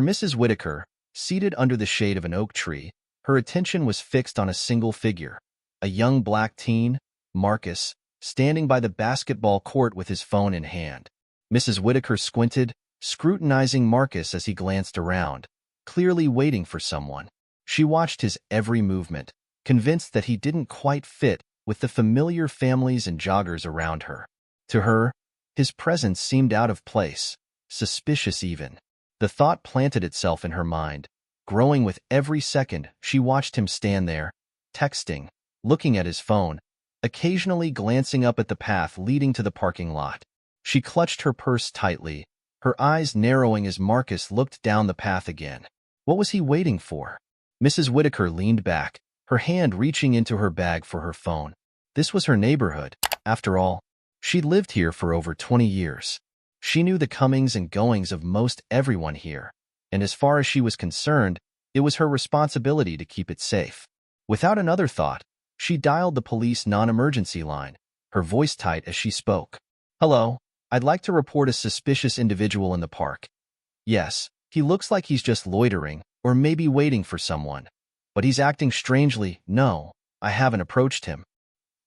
For Mrs. Whitaker, seated under the shade of an oak tree, her attention was fixed on a single figure, a young black teen, Marcus, standing by the basketball court with his phone in hand. Mrs. Whitaker squinted, scrutinizing Marcus as he glanced around, clearly waiting for someone. She watched his every movement, convinced that he didn't quite fit with the familiar families and joggers around her. To her, his presence seemed out of place, suspicious even. The thought planted itself in her mind, growing with every second she watched him stand there, texting, looking at his phone, occasionally glancing up at the path leading to the parking lot. She clutched her purse tightly, her eyes narrowing as Marcus looked down the path again. What was he waiting for? Mrs. Whitaker leaned back, her hand reaching into her bag for her phone. This was her neighborhood, after all. She'd lived here for over 20 years. She knew the comings and goings of most everyone here, and as far as she was concerned, it was her responsibility to keep it safe. Without another thought, she dialed the police non-emergency line, her voice tight as she spoke. "Hello, I'd like to report a suspicious individual in the park. Yes, he looks like he's just loitering, or maybe waiting for someone. But he's acting strangely. No, I haven't approached him.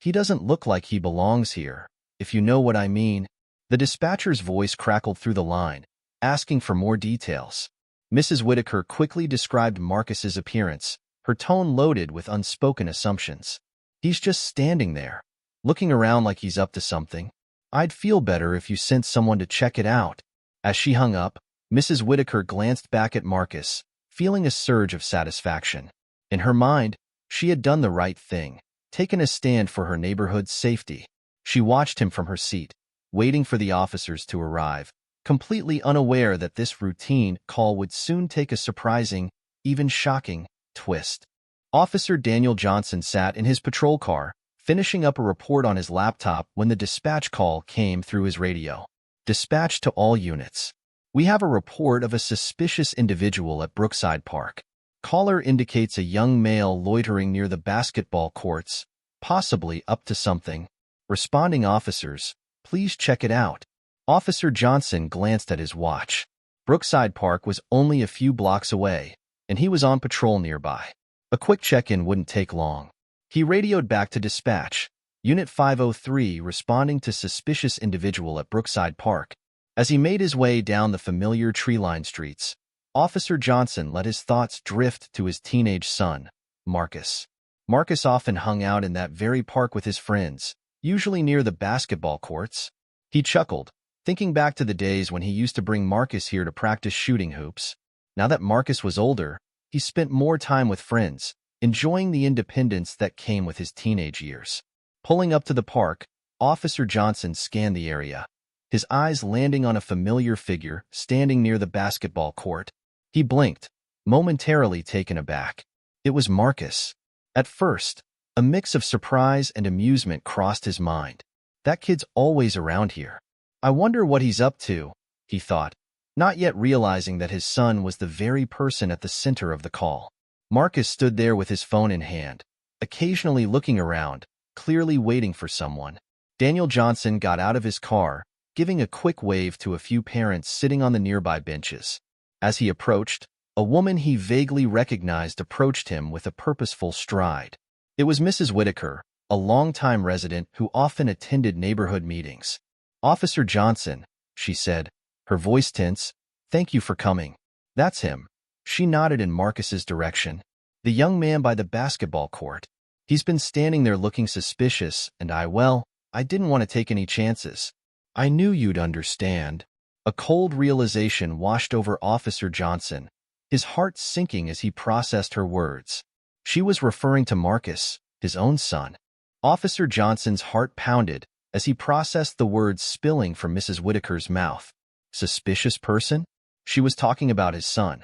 He doesn't look like he belongs here, if you know what I mean." The dispatcher's voice crackled through the line, asking for more details. Mrs. Whitaker quickly described Marcus's appearance, her tone loaded with unspoken assumptions. "He's just standing there, looking around like he's up to something. I'd feel better if you sent someone to check it out." As she hung up, Mrs. Whitaker glanced back at Marcus, feeling a surge of satisfaction. In her mind, she had done the right thing, taken a stand for her neighborhood's safety. She watched him from her seat, waiting for the officers to arrive, completely unaware that this routine call would soon take a surprising, even shocking, twist. Officer Daniel Johnson sat in his patrol car, finishing up a report on his laptop when the dispatch call came through his radio. "Dispatch to all units. We have a report of a suspicious individual at Brookside Park. Caller indicates a young male loitering near the basketball courts, possibly up to something. Responding officers, please check it out." Officer Johnson glanced at his watch. Brookside Park was only a few blocks away, and he was on patrol nearby. A quick check-in wouldn't take long. He radioed back to dispatch, Unit 503 responding to suspicious individual at Brookside Park. As he made his way down the familiar tree-lined streets, Officer Johnson let his thoughts drift to his teenage son, Marcus. Marcus often hung out in that very park with his friends, usually near the basketball courts. He chuckled, thinking back to the days when he used to bring Marcus here to practice shooting hoops. Now that Marcus was older, he spent more time with friends, enjoying the independence that came with his teenage years. Pulling up to the park, Officer Johnson scanned the area, his eyes landing on a familiar figure standing near the basketball court. He blinked, momentarily taken aback. It was Marcus. At first, a mix of surprise and amusement crossed his mind. That kid's always around here. I wonder what he's up to, he thought, not yet realizing that his son was the very person at the center of the call. Marcus stood there with his phone in hand, occasionally looking around, clearly waiting for someone. Daniel Johnson got out of his car, giving a quick wave to a few parents sitting on the nearby benches. As he approached, a woman he vaguely recognized approached him with a purposeful stride. It was Mrs. Whitaker, a longtime resident who often attended neighborhood meetings. "Officer Johnson," she said, her voice tense, "thank you for coming." "That's him." She nodded in Marcus's direction. "The young man by the basketball court. He's been standing there looking suspicious, and I didn't want to take any chances. I knew you'd understand." A cold realization washed over Officer Johnson, his heart sinking as he processed her words. She was referring to Marcus, his own son. Officer Johnson's heart pounded as he processed the words spilling from Mrs. Whitaker's mouth. Suspicious person? She was talking about his son.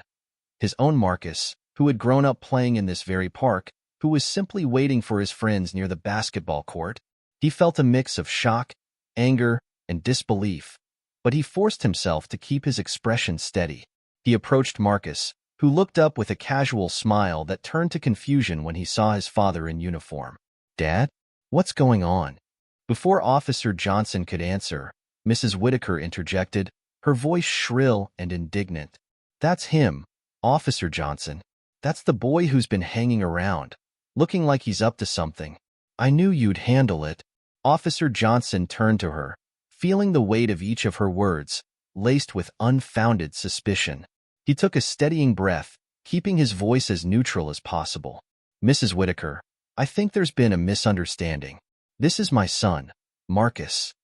His own Marcus, who had grown up playing in this very park, who was simply waiting for his friends near the basketball court. He felt a mix of shock, anger, and disbelief, but he forced himself to keep his expression steady. He approached Marcus, who looked up with a casual smile that turned to confusion when he saw his father in uniform. "Dad? What's going on?" Before Officer Johnson could answer, Mrs. Whitaker interjected, her voice shrill and indignant. That's him, Officer Johnson. That's the boy who's been hanging around, looking like he's up to something. I knew you'd handle it. Officer Johnson turned to her, feeling the weight of each of her words, laced with unfounded suspicion. He took a steadying breath, keeping his voice as neutral as possible. Mrs. Whitaker, I think there's been a misunderstanding. This is my son, Marcus.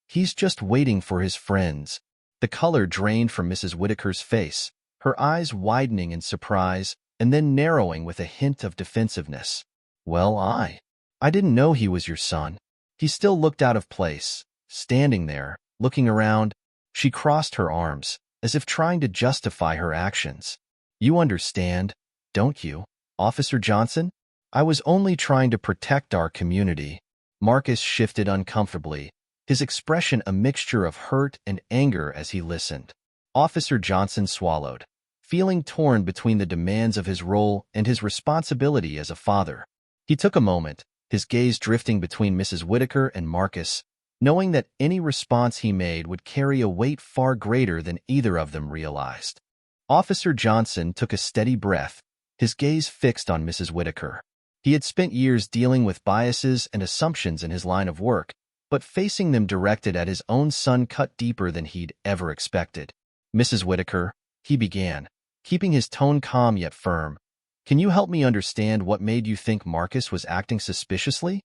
He's just waiting for his friends. The color drained from Mrs. Whitaker's face, her eyes widening in surprise and then narrowing with a hint of defensiveness. Well, I didn't know he was your son. He still looked out of place, standing there, looking around. She crossed her arms, as if trying to justify her actions. You understand, don't you, Officer Johnson? I was only trying to protect our community. Marcus shifted uncomfortably, his expression a mixture of hurt and anger as he listened. Officer Johnson swallowed, feeling torn between the demands of his role and his responsibility as a father. He took a moment, his gaze drifting between Mrs. Whitaker and Marcus, knowing that any response he made would carry a weight far greater than either of them realized. Officer Johnson took a steady breath, his gaze fixed on Mrs. Whitaker. He had spent years dealing with biases and assumptions in his line of work, but facing them directed at his own son cut deeper than he'd ever expected. Mrs. Whitaker, he began, keeping his tone calm yet firm. Can you help me understand what made you think Marcus was acting suspiciously?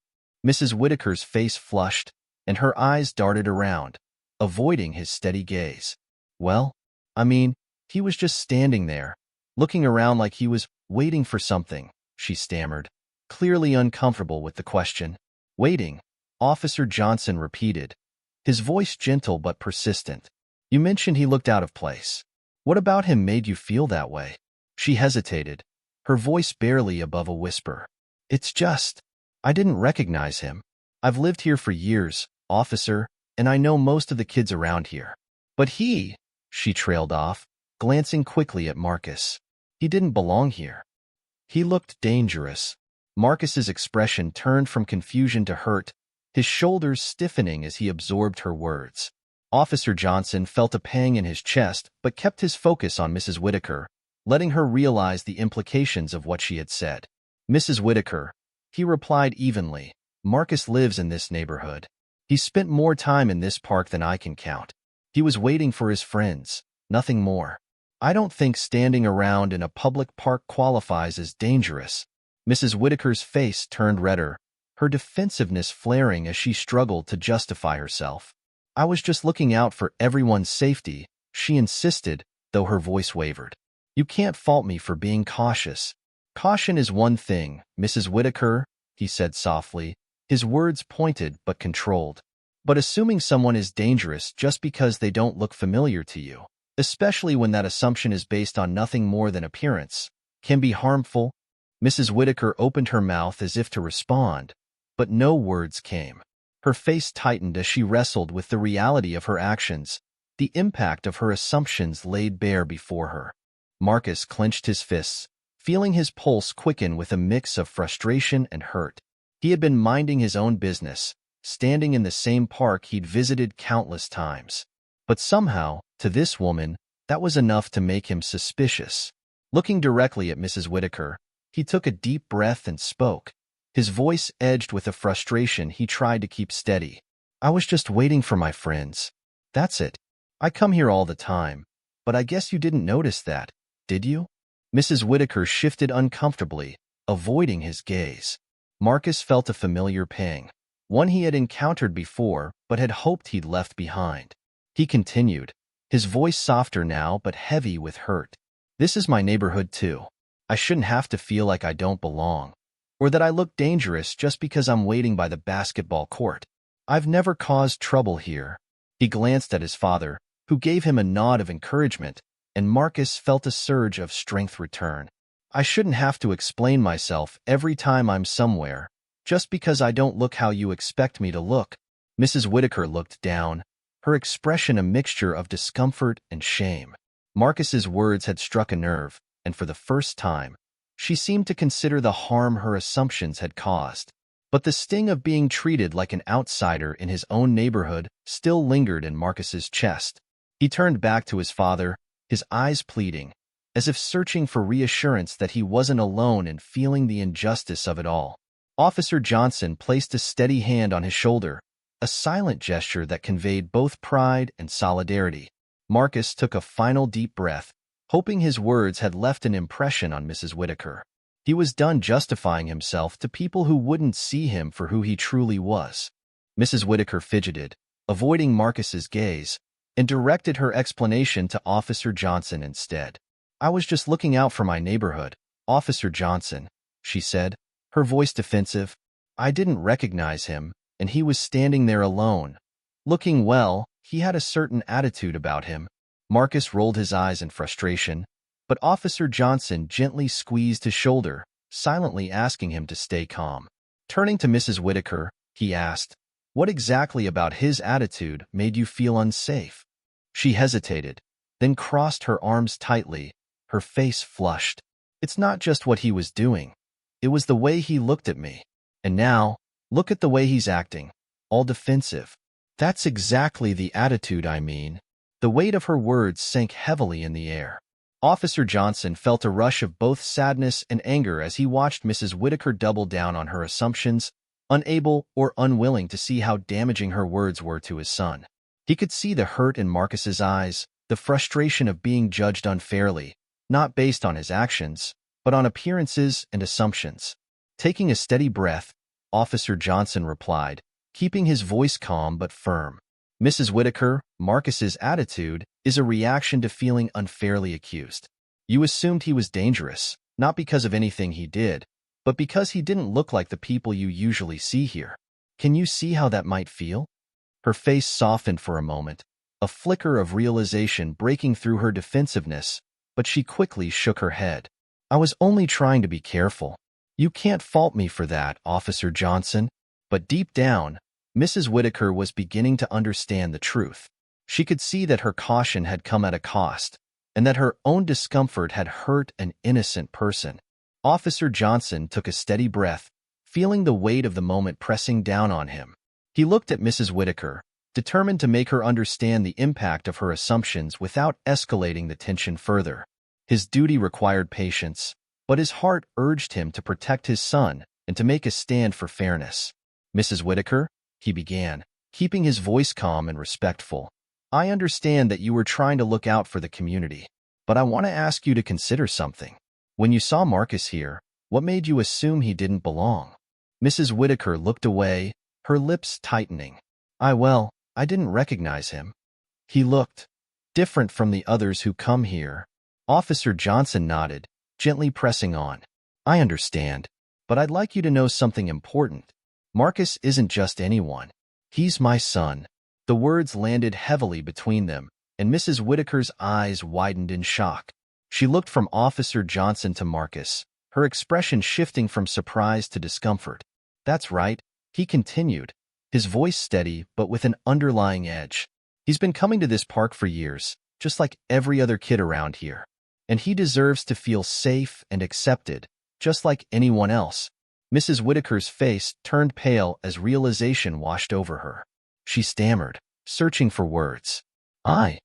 Mrs. Whitaker's face flushed, and her eyes darted around, avoiding his steady gaze. Well, he was just standing there, looking around like he was waiting for something, she stammered, clearly uncomfortable with the question. Waiting, Officer Johnson repeated, his voice gentle but persistent. You mentioned he looked out of place. What about him made you feel that way? She hesitated, her voice barely above a whisper. It's just, I didn't recognize him. I've lived here for years, officer, and I know most of the kids around here. But she trailed off, glancing quickly at Marcus. He didn't belong here. He looked dangerous. Marcus's expression turned from confusion to hurt, his shoulders stiffening as he absorbed her words. Officer Johnson felt a pang in his chest but kept his focus on Mrs. Whitaker, letting her realize the implications of what she had said. Mrs. Whitaker, he replied evenly, Marcus lives in this neighborhood. He spent more time in this park than I can count. He was waiting for his friends, nothing more. I don't think standing around in a public park qualifies as dangerous. Mrs. Whitaker's face turned redder, her defensiveness flaring as she struggled to justify herself. I was just looking out for everyone's safety, she insisted, though her voice wavered. You can't fault me for being cautious. Caution is one thing, Mrs. Whitaker, he said softly, his words pointed but controlled. But assuming someone is dangerous just because they don't look familiar to you, especially when that assumption is based on nothing more than appearance, can be harmful. Mrs. Whitaker opened her mouth as if to respond, but no words came. Her face tightened as she wrestled with the reality of her actions, the impact of her assumptions laid bare before her. Marcus clenched his fists, feeling his pulse quicken with a mix of frustration and hurt. He had been minding his own business, standing in the same park he'd visited countless times. But somehow, to this woman, that was enough to make him suspicious. Looking directly at Mrs. Whitaker, he took a deep breath and spoke, his voice edged with a frustration he tried to keep steady. I was just waiting for my friends. That's it. I come here all the time, but I guess you didn't notice that, did you? Mrs. Whitaker shifted uncomfortably, avoiding his gaze. Marcus felt a familiar pang, one he had encountered before but had hoped he'd left behind. He continued, his voice softer now but heavy with hurt. This is my neighborhood too. I shouldn't have to feel like I don't belong, or that I look dangerous just because I'm waiting by the basketball court. I've never caused trouble here. He glanced at his father, who gave him a nod of encouragement, and Marcus felt a surge of strength return. I shouldn't have to explain myself every time I'm somewhere, just because I don't look how you expect me to look. Mrs. Whitaker looked down, her expression a mixture of discomfort and shame. Marcus's words had struck a nerve, and for the first time, she seemed to consider the harm her assumptions had caused. But the sting of being treated like an outsider in his own neighborhood still lingered in Marcus's chest. He turned back to his father, his eyes pleading, as if searching for reassurance that he wasn't alone in feeling the injustice of it all. Officer Johnson placed a steady hand on his shoulder, a silent gesture that conveyed both pride and solidarity. Marcus took a final deep breath, hoping his words had left an impression on Mrs. Whitaker. He was done justifying himself to people who wouldn't see him for who he truly was. Mrs. Whitaker fidgeted, avoiding Marcus's gaze, and directed her explanation to Officer Johnson instead. "I was just looking out for my neighborhood, Officer Johnson," she said, her voice defensive. "I didn't recognize him, and he was standing there alone. Looking well, he had a certain attitude about him." Marcus rolled his eyes in frustration, but Officer Johnson gently squeezed his shoulder, silently asking him to stay calm. Turning to Mrs. Whitaker, he asked, "What exactly about his attitude made you feel unsafe?" She hesitated, then crossed her arms tightly, her face flushed. "It's not just what he was doing. It was the way he looked at me. And now, look at the way he's acting, all defensive." "That's exactly the attitude I mean." The weight of her words sank heavily in the air. Officer Johnson felt a rush of both sadness and anger as he watched Mrs. Whitaker double down on her assumptions, unable or unwilling to see how damaging her words were to his son. He could see the hurt in Marcus's eyes, the frustration of being judged unfairly, not based on his actions, but on appearances and assumptions. Taking a steady breath, Officer Johnson replied, keeping his voice calm but firm. "Mrs. Whitaker, Marcus's attitude is a reaction to feeling unfairly accused. You assumed he was dangerous, not because of anything he did, but because he didn't look like the people you usually see here. Can you see how that might feel?" Her face softened for a moment, a flicker of realization breaking through her defensiveness, but she quickly shook her head. "I was only trying to be careful. You can't fault me for that, Officer Johnson." But deep down, Mrs. Whitaker was beginning to understand the truth. She could see that her caution had come at a cost, and that her own discomfort had hurt an innocent person. Officer Johnson took a steady breath, feeling the weight of the moment pressing down on him. He looked at Mrs. Whitaker, determined to make her understand the impact of her assumptions without escalating the tension further. His duty required patience, but his heart urged him to protect his son and to make a stand for fairness. "Mrs. Whitaker," he began, keeping his voice calm and respectful, "I understand that you were trying to look out for the community, but I want to ask you to consider something. When you saw Marcus here, what made you assume he didn't belong?" Mrs. Whitaker looked away, her lips tightening. I didn't recognize him. He looked different from the others who come here." Officer Johnson nodded, gently pressing on. "I understand, but I'd like you to know something important. Marcus isn't just anyone. He's my son." The words landed heavily between them, and Mrs. Whitaker's eyes widened in shock. She looked from Officer Johnson to Marcus, her expression shifting from surprise to discomfort. "That's right," he continued, his voice steady but with an underlying edge. "He's been coming to this park for years, just like every other kid around here. And he deserves to feel safe and accepted, just like anyone else." Mrs. Whitaker's face turned pale as realization washed over her. She stammered, searching for words. I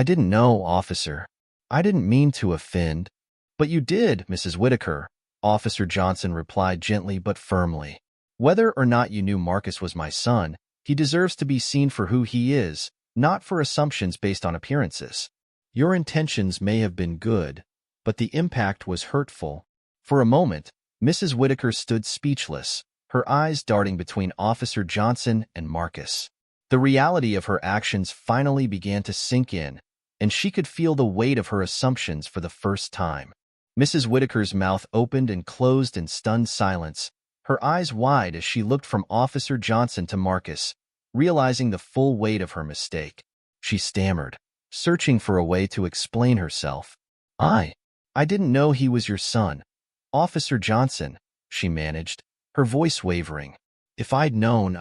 didn't know, officer. I didn't mean to offend." "But you did, Mrs. Whitaker," Officer Johnson replied gently but firmly. "Whether or not you knew Marcus was my son, he deserves to be seen for who he is, not for assumptions based on appearances. Your intentions may have been good, but the impact was hurtful." For a moment, Mrs. Whitaker stood speechless, her eyes darting between Officer Johnson and Marcus. The reality of her actions finally began to sink in, and she could feel the weight of her assumptions for the first time. Mrs. Whitaker's mouth opened and closed in stunned silence, her eyes wide as she looked from Officer Johnson to Marcus, realizing the full weight of her mistake. She stammered, searching for a way to explain herself. I didn't know he was your son, Officer Johnson," she managed, her voice wavering. "If I'd known,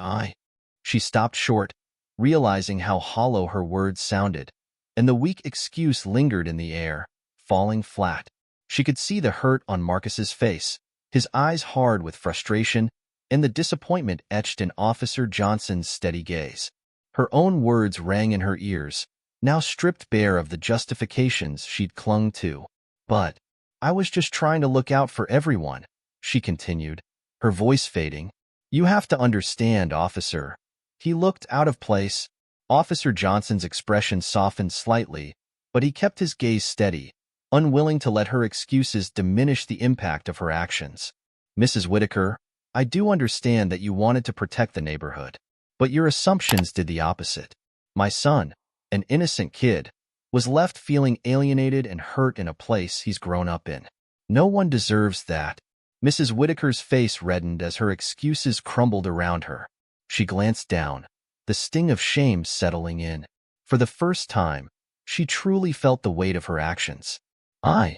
She stopped short, realizing how hollow her words sounded, and the weak excuse lingered in the air, falling flat. She could see the hurt on Marcus's face, his eyes hard with frustration, and the disappointment etched in Officer Johnson's steady gaze. Her own words rang in her ears, now stripped bare of the justifications she'd clung to. "But I was just trying to look out for everyone," she continued, her voice fading. "You have to understand, officer." He looked out of place. Officer Johnson's expression softened slightly, but he kept his gaze steady, unwilling to let her excuses diminish the impact of her actions. "Mrs. Whitaker, I do understand that you wanted to protect the neighborhood, but your assumptions did the opposite. My son, an innocent kid, was left feeling alienated and hurt in a place he's grown up in. No one deserves that." Mrs. Whitaker's face reddened as her excuses crumbled around her. She glanced down, the sting of shame settling in. For the first time, she truly felt the weight of her actions. I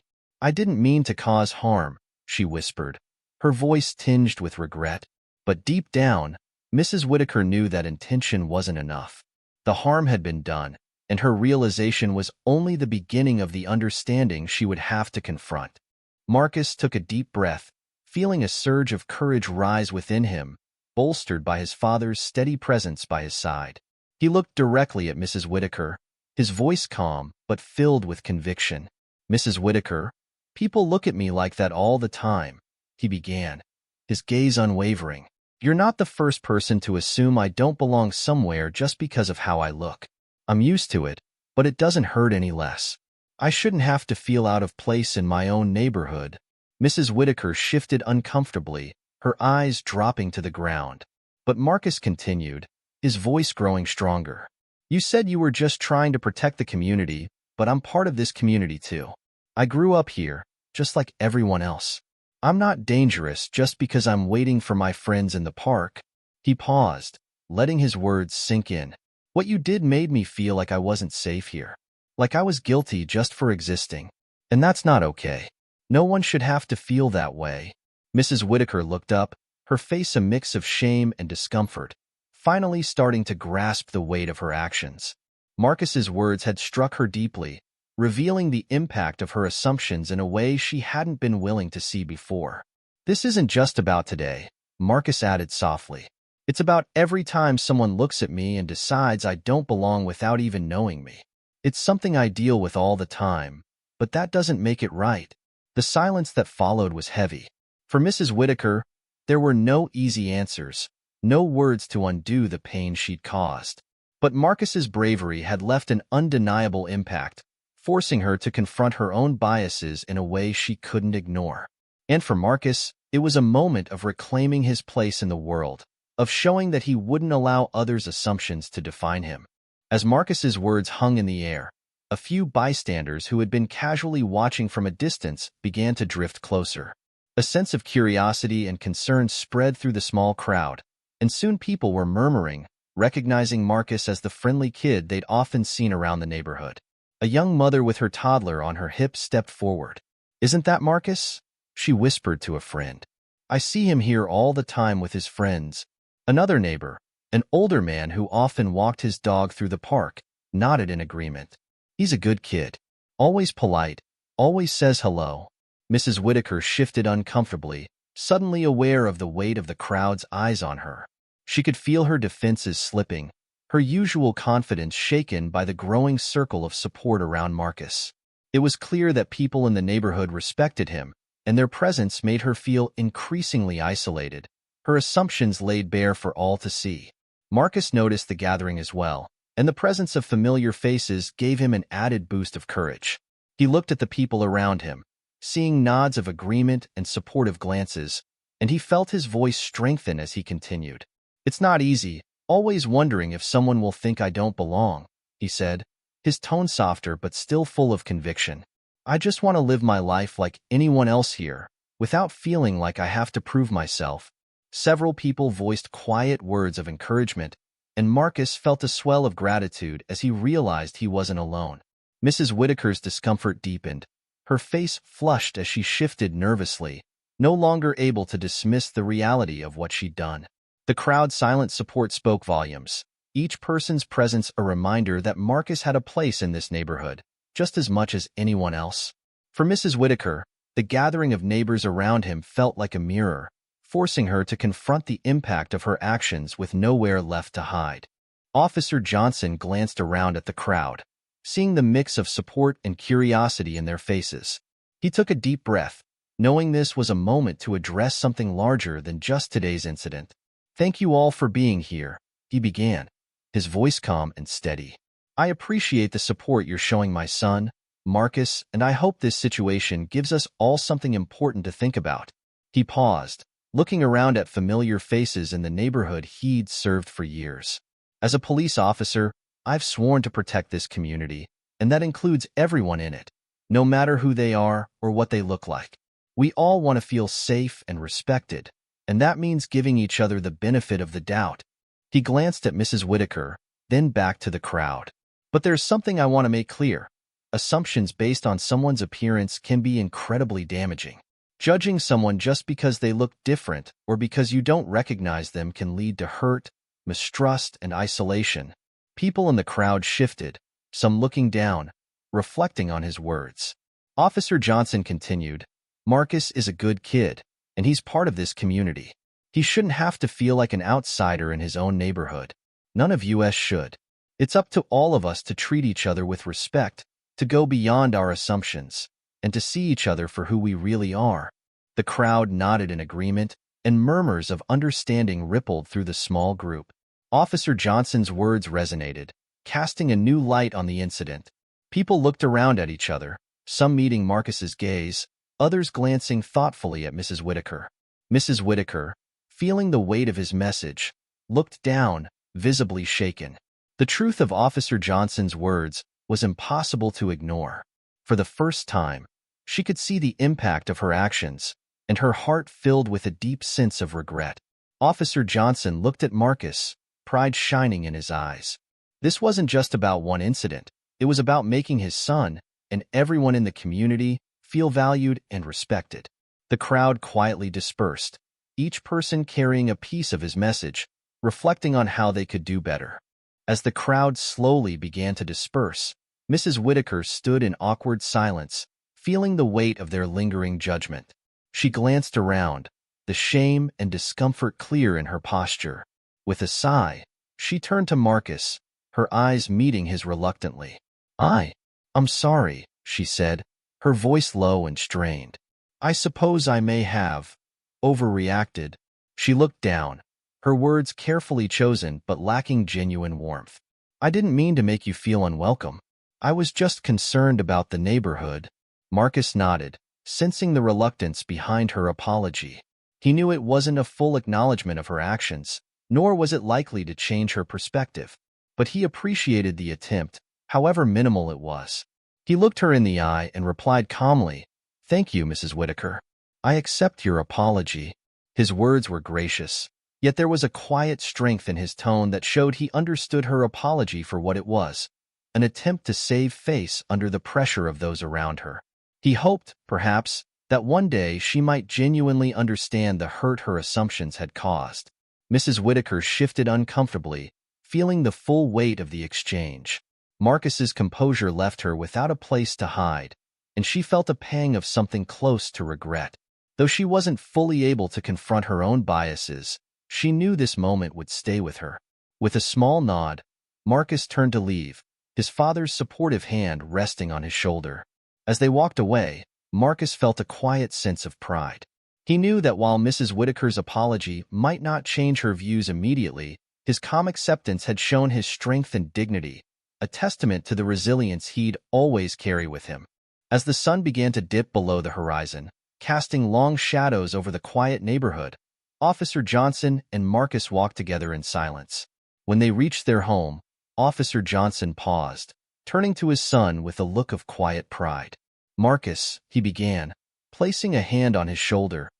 didn't mean to cause harm," she whispered, her voice tinged with regret. But deep down, Mrs. Whitaker knew that intention wasn't enough. The harm had been done, and her realization was only the beginning of the understanding she would have to confront. Marcus took a deep breath, feeling a surge of courage rise within him, bolstered by his father's steady presence by his side. He looked directly at Mrs. Whitaker, his voice calm but filled with conviction. "Mrs. Whitaker, people look at me like that all the time," he began, his gaze unwavering. "You're not the first person to assume I don't belong somewhere just because of how I look. I'm used to it, but it doesn't hurt any less. I shouldn't have to feel out of place in my own neighborhood." Mrs. Whitaker shifted uncomfortably, her eyes dropping to the ground. But Marcus continued, his voice growing stronger. "You said you were just trying to protect the community, but I'm part of this community too. I grew up here, just like everyone else. I'm not dangerous just because I'm waiting for my friends in the park." He paused, letting his words sink in. "What you did made me feel like I wasn't safe here, like I was guilty just for existing. And that's not okay. No one should have to feel that way." Mrs. Whitaker looked up, her face a mix of shame and discomfort, finally starting to grasp the weight of her actions. Marcus's words had struck her deeply, revealing the impact of her assumptions in a way she hadn't been willing to see before. "This isn't just about today," Marcus added softly. "It's about every time someone looks at me and decides I don't belong without even knowing me. It's something I deal with all the time, but that doesn't make it right." The silence that followed was heavy. For Mrs. Whitaker, there were no easy answers, no words to undo the pain she'd caused. But Marcus's bravery had left an undeniable impact, forcing her to confront her own biases in a way she couldn't ignore. And for Marcus, it was a moment of reclaiming his place in the world, of showing that he wouldn't allow others' assumptions to define him. As Marcus's words hung in the air, a few bystanders who had been casually watching from a distance began to drift closer. A sense of curiosity and concern spread through the small crowd, and soon people were murmuring, recognizing Marcus as the friendly kid they'd often seen around the neighborhood. A young mother with her toddler on her hip stepped forward. "Isn't that Marcus?" she whispered to a friend. "I see him here all the time with his friends." Another neighbor, an older man who often walked his dog through the park, nodded in agreement. "He's a good kid. Always polite, always says hello." Mrs. Whitaker shifted uncomfortably, suddenly aware of the weight of the crowd's eyes on her. She could feel her defenses slipping, her usual confidence shaken by the growing circle of support around Marcus. It was clear that people in the neighborhood respected him, and their presence made her feel increasingly isolated, her assumptions laid bare for all to see. Marcus noticed the gathering as well, and the presence of familiar faces gave him an added boost of courage. He looked at the people around him, seeing nods of agreement and supportive glances, and he felt his voice strengthen as he continued. "It's not easy, always wondering if someone will think I don't belong," he said, his tone softer but still full of conviction. "I just want to live my life like anyone else here, without feeling like I have to prove myself." Several people voiced quiet words of encouragement, and Marcus felt a swell of gratitude as he realized he wasn't alone. Mrs. Whitaker's discomfort deepened. Her face flushed as she shifted nervously, no longer able to dismiss the reality of what she'd done. The crowd's silent support spoke volumes, each person's presence a reminder that Marcus had a place in this neighborhood, just as much as anyone else. For Mrs. Whitaker, the gathering of neighbors around him felt like a mirror, forcing her to confront the impact of her actions with nowhere left to hide. Officer Johnson glanced around at the crowd, seeing the mix of support and curiosity in their faces. He took a deep breath, knowing this was a moment to address something larger than just today's incident. "Thank you all for being here," he began, his voice calm and steady. "I appreciate the support you're showing my son, Marcus, and I hope this situation gives us all something important to think about." He paused, looking around at familiar faces in the neighborhood he'd served for years. "As a police officer, I've sworn to protect this community, and that includes everyone in it, no matter who they are or what they look like. We all want to feel safe and respected, and that means giving each other the benefit of the doubt." He glanced at Mrs. Whitaker, then back to the crowd. "But there's something I want to make clear. Assumptions based on someone's appearance can be incredibly damaging. Judging someone just because they look different or because you don't recognize them can lead to hurt, mistrust, and isolation." People in the crowd shifted, some looking down, reflecting on his words. Officer Johnson continued, "Marcus is a good kid, and he's part of this community. He shouldn't have to feel like an outsider in his own neighborhood. None of us should. It's up to all of us to treat each other with respect, to go beyond our assumptions, and to see each other for who we really are." The crowd nodded in agreement, and murmurs of understanding rippled through the small group. Officer Johnson's words resonated, casting a new light on the incident. People looked around at each other, some meeting Marcus's gaze, others glancing thoughtfully at Mrs. Whitaker. Mrs. Whitaker, feeling the weight of his message, looked down, visibly shaken. The truth of Officer Johnson's words was impossible to ignore. For the first time, she could see the impact of her actions, and her heart filled with a deep sense of regret. Officer Johnson looked at Marcus, pride shining in his eyes. This wasn't just about one incident. It was about making his son, and everyone in the community, feel valued and respected. The crowd quietly dispersed, each person carrying a piece of his message, reflecting on how they could do better. As the crowd slowly began to disperse, Mrs. Whitaker stood in awkward silence, feeling the weight of their lingering judgment. She glanced around, the shame and discomfort clear in her posture. With a sigh, she turned to Marcus, her eyes meeting his reluctantly. I'm sorry," she said, her voice low and strained. "I suppose I may have overreacted." She looked down, her words carefully chosen but lacking genuine warmth. "I didn't mean to make you feel unwelcome. I was just concerned about the neighborhood." Marcus nodded, sensing the reluctance behind her apology. He knew it wasn't a full acknowledgement of her actions, nor was it likely to change her perspective. But he appreciated the attempt, however minimal it was. He looked her in the eye and replied calmly, "Thank you, Mrs. Whitaker. I accept your apology." His words were gracious, yet there was a quiet strength in his tone that showed he understood her apology for what it was, an attempt to save face under the pressure of those around her. He hoped, perhaps, that one day she might genuinely understand the hurt her assumptions had caused. Mrs. Whitaker shifted uncomfortably, feeling the full weight of the exchange. Marcus's composure left her without a place to hide, and she felt a pang of something close to regret. Though she wasn't fully able to confront her own biases, she knew this moment would stay with her. With a small nod, Marcus turned to leave, his father's supportive hand resting on his shoulder. As they walked away, Marcus felt a quiet sense of pride. He knew that while Mrs. Whitaker's apology might not change her views immediately, his calm acceptance had shown his strength and dignity, a testament to the resilience he'd always carry with him. As the sun began to dip below the horizon, casting long shadows over the quiet neighborhood, Officer Johnson and Marcus walked together in silence. When they reached their home, Officer Johnson paused, turning to his son with a look of quiet pride. "Marcus," he began, placing a hand on his shoulder,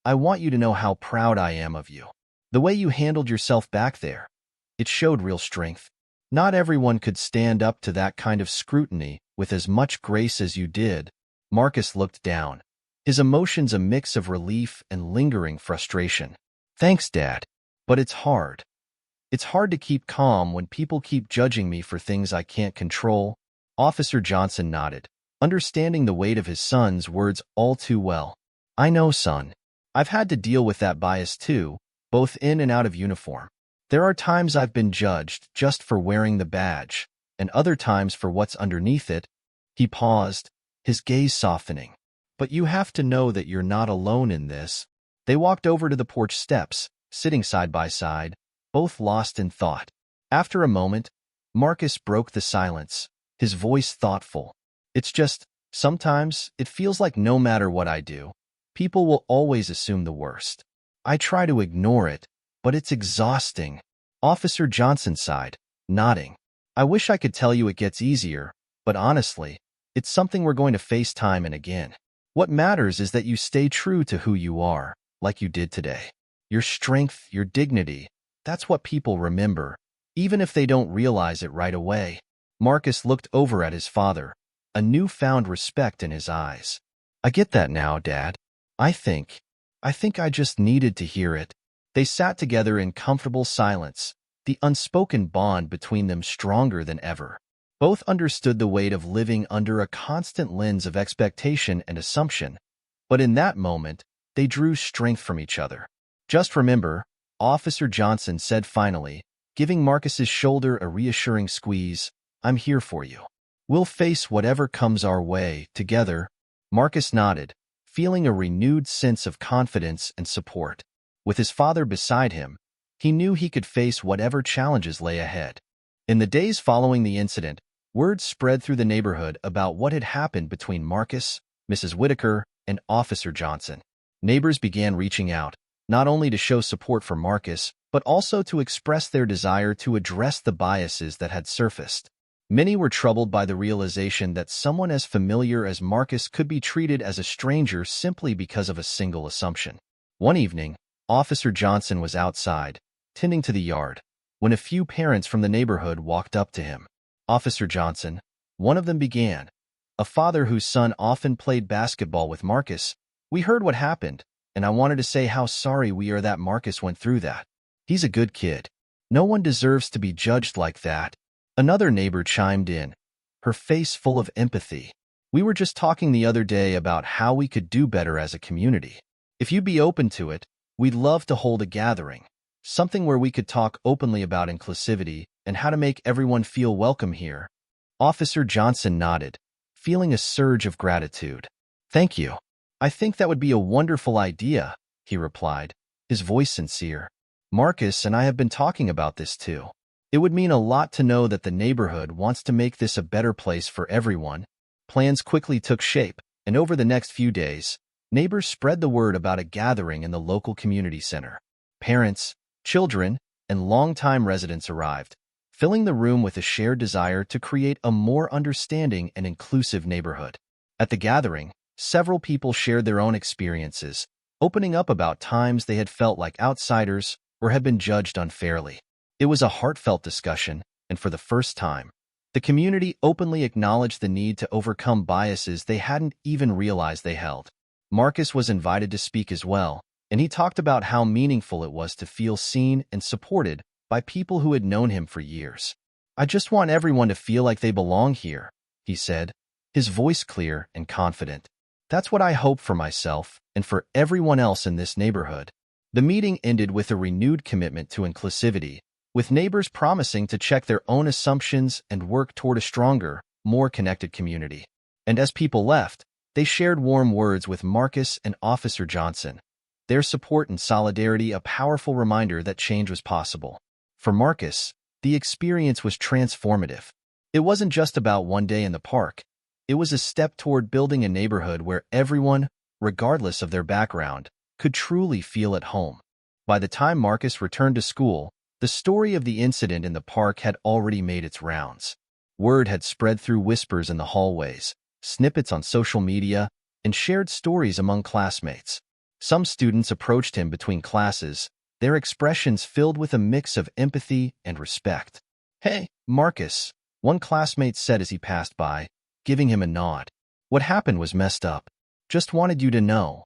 "I want you to know how proud I am of you. The way you handled yourself back there, it showed real strength. Not everyone could stand up to that kind of scrutiny with as much grace as you did." Marcus looked down, his emotions a mix of relief and lingering frustration. "Thanks, Dad. But it's hard. It's hard to keep calm when people keep judging me for things I can't control." Officer Johnson nodded, understanding the weight of his son's words all too well. "I know, son. I've had to deal with that bias too, both in and out of uniform. There are times I've been judged just for wearing the badge, and other times for what's underneath it. He paused, his gaze softening. But you have to know that you're not alone in this. They walked over to the porch steps, sitting side by side, both lost in thought. After a moment, Marcus broke the silence, his voice thoughtful. It's just, sometimes it feels like no matter what I do, people will always assume the worst. I try to ignore it, but it's exhausting. Officer Johnson sighed, nodding. I wish I could tell you it gets easier, but honestly, it's something we're going to face time and again. What matters is that you stay true to who you are, like you did today. Your strength, your dignity, that's what people remember, even if they don't realize it right away. Marcus looked over at his father, a newfound respect in his eyes. I get that now, Dad. I think I just needed to hear it. They sat together in comfortable silence, the unspoken bond between them stronger than ever. Both understood the weight of living under a constant lens of expectation and assumption, but in that moment, they drew strength from each other. Just remember, Officer Johnson said finally, giving Marcus's shoulder a reassuring squeeze, I'm here for you. We'll face whatever comes our way, together. Marcus nodded, feeling a renewed sense of confidence and support. With his father beside him, he knew he could face whatever challenges lay ahead. In the days following the incident, word spread through the neighborhood about what had happened between Marcus, Mrs. Whitaker, and Officer Johnson. Neighbors began reaching out, not only to show support for Marcus, but also to express their desire to address the biases that had surfaced. Many were troubled by the realization that someone as familiar as Marcus could be treated as a stranger simply because of a single assumption. One evening, Officer Johnson was outside, tending to the yard, when a few parents from the neighborhood walked up to him. Officer Johnson, one of them began, a father whose son often played basketball with Marcus, we heard what happened, and I wanted to say how sorry we are that Marcus went through that. He's a good kid. No one deserves to be judged like that. Another neighbor chimed in, her face full of empathy. We were just talking the other day about how we could do better as a community. If you'd be open to it, we'd love to hold a gathering, something where we could talk openly about inclusivity and how to make everyone feel welcome here. Officer Johnson nodded, feeling a surge of gratitude. Thank you. I think that would be a wonderful idea, he replied, his voice sincere. Marcus and I have been talking about this too. It would mean a lot to know that the neighborhood wants to make this a better place for everyone. Plans quickly took shape, and over the next few days, neighbors spread the word about a gathering in the local community center. Parents, children, and longtime residents arrived, filling the room with a shared desire to create a more understanding and inclusive neighborhood. At the gathering, several people shared their own experiences, opening up about times they had felt like outsiders or had been judged unfairly. It was a heartfelt discussion, and for the first time, the community openly acknowledged the need to overcome biases they hadn't even realized they held. Marcus was invited to speak as well, and he talked about how meaningful it was to feel seen and supported by people who had known him for years. I just want everyone to feel like they belong here, he said, his voice clear and confident. That's what I hope for myself and for everyone else in this neighborhood. The meeting ended with a renewed commitment to inclusivity, with neighbors promising to check their own assumptions and work toward a stronger, more connected community. And as people left, they shared warm words with Marcus and Officer Johnson, their support and solidarity a powerful reminder that change was possible. For Marcus, the experience was transformative. It wasn't just about one day in the park. It was a step toward building a neighborhood where everyone, regardless of their background, could truly feel at home. By the time Marcus returned to school, the story of the incident in the park had already made its rounds. Word had spread through whispers in the hallways, snippets on social media, and shared stories among classmates. Some students approached him between classes, their expressions filled with a mix of empathy and respect. Hey, Marcus, one classmate said as he passed by, giving him a nod. What happened was messed up. Just wanted you to know.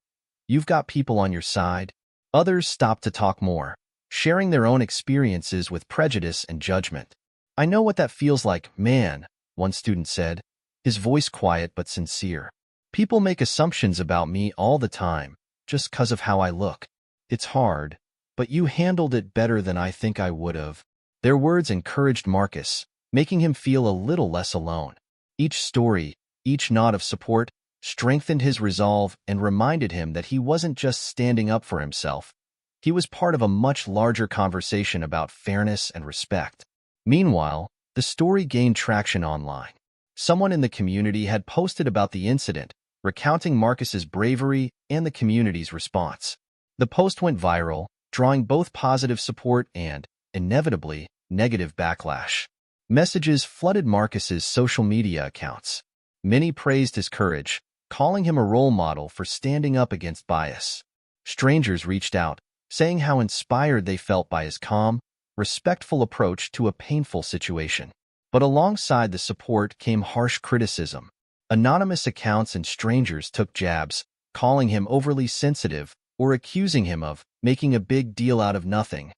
You've got people on your side. Others stopped to talk more, sharing their own experiences with prejudice and judgment. I know what that feels like, man, one student said, his voice quiet but sincere. People make assumptions about me all the time, just 'cause of how I look. It's hard, but you handled it better than I think I would have. Their words encouraged Marcus, making him feel a little less alone. Each story, each nod of support, strengthened his resolve and reminded him that he wasn't just standing up for himself. He was part of a much larger conversation about fairness and respect. Meanwhile, the story gained traction online. Someone in the community had posted about the incident, recounting Marcus's bravery and the community's response. The post went viral, drawing both positive support and, inevitably, negative backlash. Messages flooded Marcus's social media accounts. Many praised his courage, calling him a role model for standing up against bias. Strangers reached out, saying how inspired they felt by his calm, respectful approach to a painful situation. But alongside the support came harsh criticism. Anonymous accounts and strangers took jabs, calling him overly sensitive or accusing him of making a big deal out of nothing.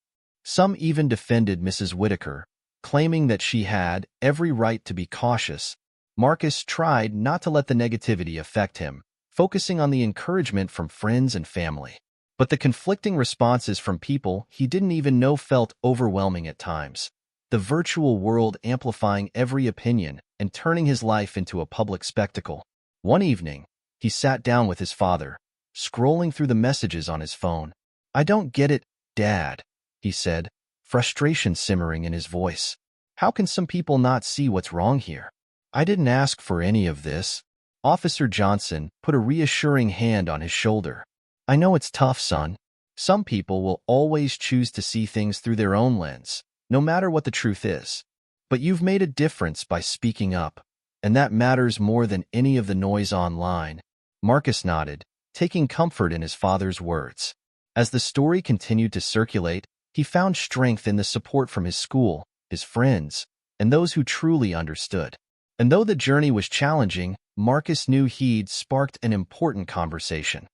Some even defended Mrs. Whitaker, claiming that she had every right to be cautious. Marcus tried not to let the negativity affect him, focusing on the encouragement from friends and family. But the conflicting responses from people he didn't even know felt overwhelming at times. The virtual world amplifying every opinion and turning his life into a public spectacle. One evening, he sat down with his father, scrolling through the messages on his phone. "I don't get it, Dad," he said, frustration simmering in his voice. "How can some people not see what's wrong here? I didn't ask for any of this." Officer Johnson put a reassuring hand on his shoulder. "I know it's tough, son. Some people will always choose to see things through their own lens, no matter what the truth is. But you've made a difference by speaking up, and that matters more than any of the noise online." Marcus nodded, taking comfort in his father's words. As the story continued to circulate, he found strength in the support from his school, his friends, and those who truly understood. And though the journey was challenging, Marcus knew he'd sparked an important conversation,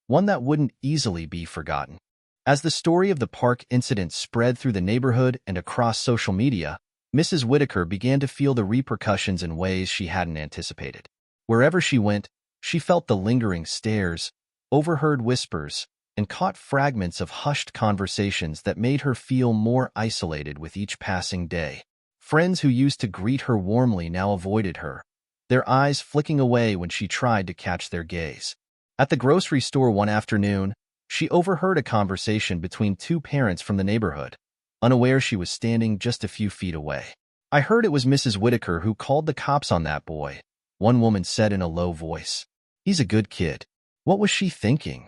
one that wouldn't easily be forgotten. As the story of the park incident spread through the neighborhood and across social media, Mrs. Whitaker began to feel the repercussions in ways she hadn't anticipated. Wherever she went, she felt the lingering stares, overheard whispers, and caught fragments of hushed conversations that made her feel more isolated with each passing day. Friends who used to greet her warmly now avoided her, their eyes flicking away when she tried to catch their gaze. At the grocery store one afternoon, she overheard a conversation between two parents from the neighborhood, unaware she was standing just a few feet away. "I heard it was Mrs. Whitaker who called the cops on that boy," one woman said in a low voice. "He's a good kid." What was she thinking?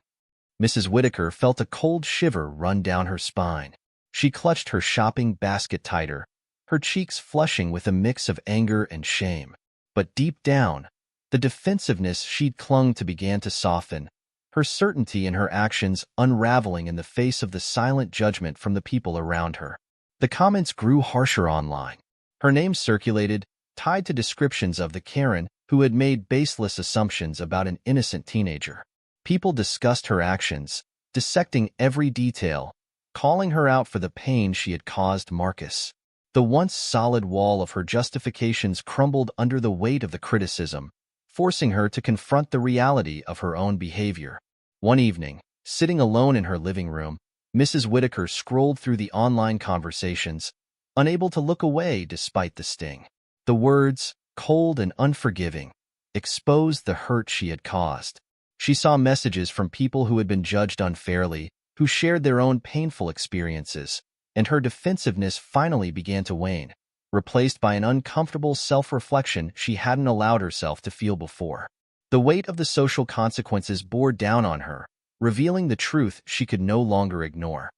Mrs. Whitaker felt a cold shiver run down her spine. She clutched her shopping basket tighter, her cheeks flushing with a mix of anger and shame. But deep down, the defensiveness she'd clung to began to soften, her certainty in her actions unraveling in the face of the silent judgment from the people around her. The comments grew harsher online. Her name circulated, tied to descriptions of the Karen who had made baseless assumptions about an innocent teenager. People discussed her actions, dissecting every detail, calling her out for the pain she had caused Marcus. The once solid wall of her justifications crumbled under the weight of the criticism, forcing her to confront the reality of her own behavior. One evening, sitting alone in her living room, Mrs. Whitaker scrolled through the online conversations, unable to look away despite the sting. The words, cold and unforgiving, exposed the hurt she had caused. She saw messages from people who had been judged unfairly, who shared their own painful experiences, and her defensiveness finally began to wane, replaced by an uncomfortable self-reflection she hadn't allowed herself to feel before. The weight of the social consequences bore down on her, revealing the truth she could no longer ignore.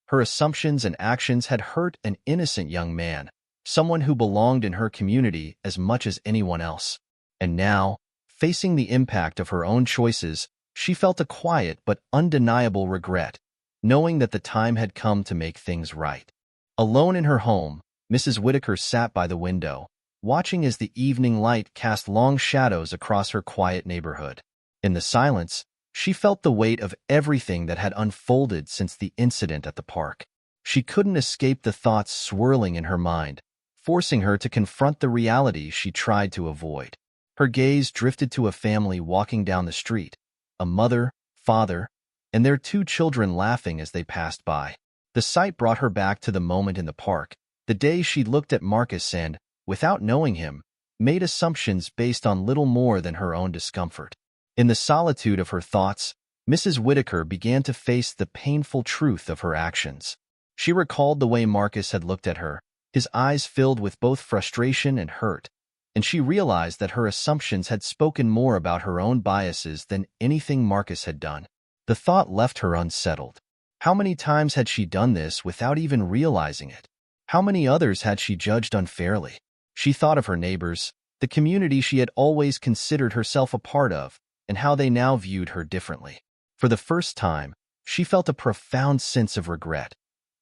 Her assumptions and actions had hurt an innocent young man, someone who belonged in her community as much as anyone else. And now, facing the impact of her own choices, she felt a quiet but undeniable regret, knowing that the time had come to make things right. Alone in her home, Mrs. Whitaker sat by the window, watching as the evening light cast long shadows across her quiet neighborhood. In the silence, she felt the weight of everything that had unfolded since the incident at the park. She couldn't escape the thoughts swirling in her mind, forcing her to confront the reality she tried to avoid. Her gaze drifted to a family walking down the street, a mother, father, and their two children laughing as they passed by. The sight brought her back to the moment in the park, the day she looked at Marcus and, without knowing him, made assumptions based on little more than her own discomfort. In the solitude of her thoughts, Mrs. Whitaker began to face the painful truth of her actions. She recalled the way Marcus had looked at her, his eyes filled with both frustration and hurt, and she realized that her assumptions had spoken more about her own biases than anything Marcus had done. The thought left her unsettled. How many times had she done this without even realizing it? How many others had she judged unfairly? She thought of her neighbors, the community she had always considered herself a part of, and how they now viewed her differently. For the first time, she felt a profound sense of regret,